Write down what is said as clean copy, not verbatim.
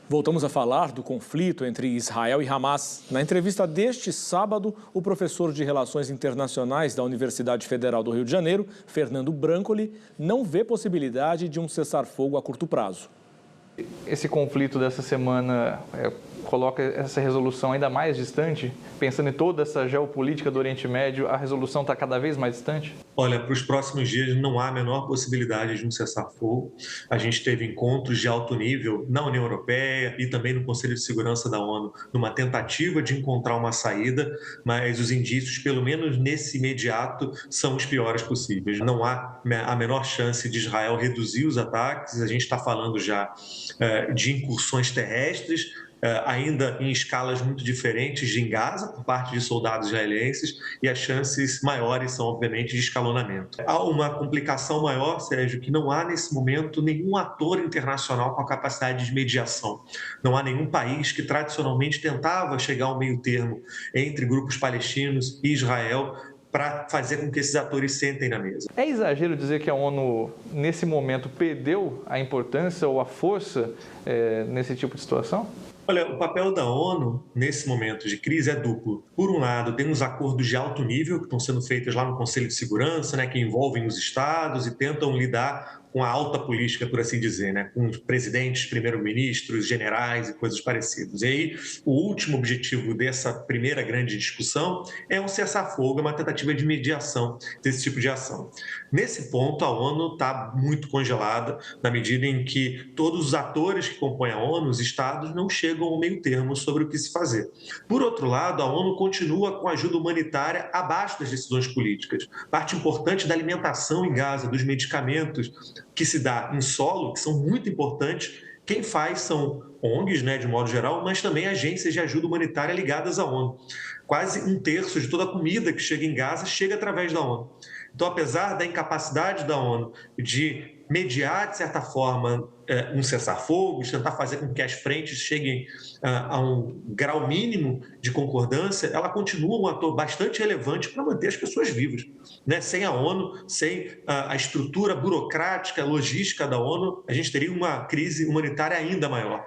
Voltamos a falar do conflito entre Israel e Hamas. Na entrevista deste sábado, o professor de Relações Internacionais da Universidade Federal do Rio de Janeiro, Fernando Brancoli, não vê possibilidade de um cessar-fogo a curto prazo. Esse conflito dessa semana coloca essa resolução ainda mais distante? Pensando em toda essa geopolítica do Oriente Médio, a resolução está cada vez mais distante? Olha, para os próximos dias não há a menor possibilidade de um cessar-fogo. A gente teve encontros de alto nível na União Europeia e também no Conselho de Segurança da ONU, numa tentativa de encontrar uma saída, mas os indícios, pelo menos nesse imediato, são os piores possíveis. Não há a menor chance de Israel reduzir os ataques. A gente está falando já de incursões terrestres, ainda em escalas muito diferentes em Gaza, por parte de soldados israelenses, e as chances maiores são, obviamente, de escalonamento. Há uma complicação maior, Sérgio, que não há, nesse momento, nenhum ator internacional com a capacidade de mediação. Não há nenhum país que, tradicionalmente, tentava chegar ao meio termo entre grupos palestinos e Israel, para fazer com que esses atores sentem na mesa. É exagero dizer que a ONU, nesse momento, perdeu a importância ou a força nesse tipo de situação? Olha, o papel da ONU, nesse momento de crise, é duplo. Por um lado, tem os acordos de alto nível que estão sendo feitos lá no Conselho de Segurança, né, que envolvem os estados e tentam lidar com a alta política, por assim dizer, né, com presidentes, primeiros-ministros, generais e coisas parecidas. E aí, o último objetivo dessa primeira grande discussão é um cessar-fogo, uma tentativa de mediação desse tipo de ação. Nesse ponto, a ONU está muito congelada, na medida em que todos os atores que compõem a ONU, os estados, não chegam ao meio termo sobre o que se fazer. Por outro lado, a ONU continua com ajuda humanitária abaixo das decisões políticas. Parte importante da alimentação em Gaza, dos medicamentos que se dá em solo, que são muito importantes. Quem faz são ONGs, né, de modo geral, mas também agências de ajuda humanitária ligadas à ONU. Quase um terço de toda a comida que chega em Gaza chega através da ONU. Então, apesar da incapacidade da ONU de mediar, de certa forma, um cessar-fogo, de tentar fazer com que as frentes cheguem a um grau mínimo de concordância, ela continua um ator bastante relevante para manter as pessoas vivas. Né? Sem a ONU, sem a estrutura burocrática, logística da ONU, a gente teria uma crise humanitária ainda maior.